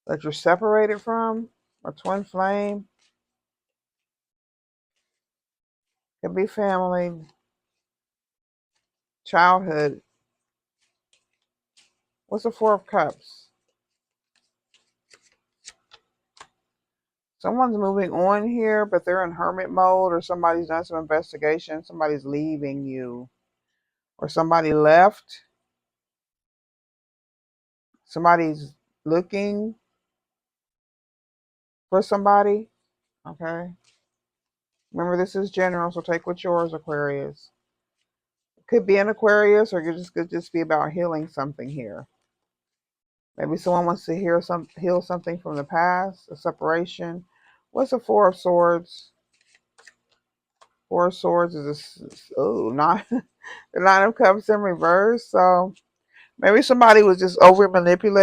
that you're separated from, a twin flame. Could be family, childhood. What's the Four of Cups? Someone's moving on here, but they're in hermit mode, or somebody's done some investigation. Somebody's leaving you, or somebody left. Somebody's looking for somebody. Okay. Remember, this is general, so take what's yours, Aquarius. It could be an Aquarius, or it could just be about healing something here. Maybe someone wants to heal something from the past, a separation. What's the Four of Swords? Four of Swords is not the Nine of Cups in reverse. So maybe somebody was just over manipulated.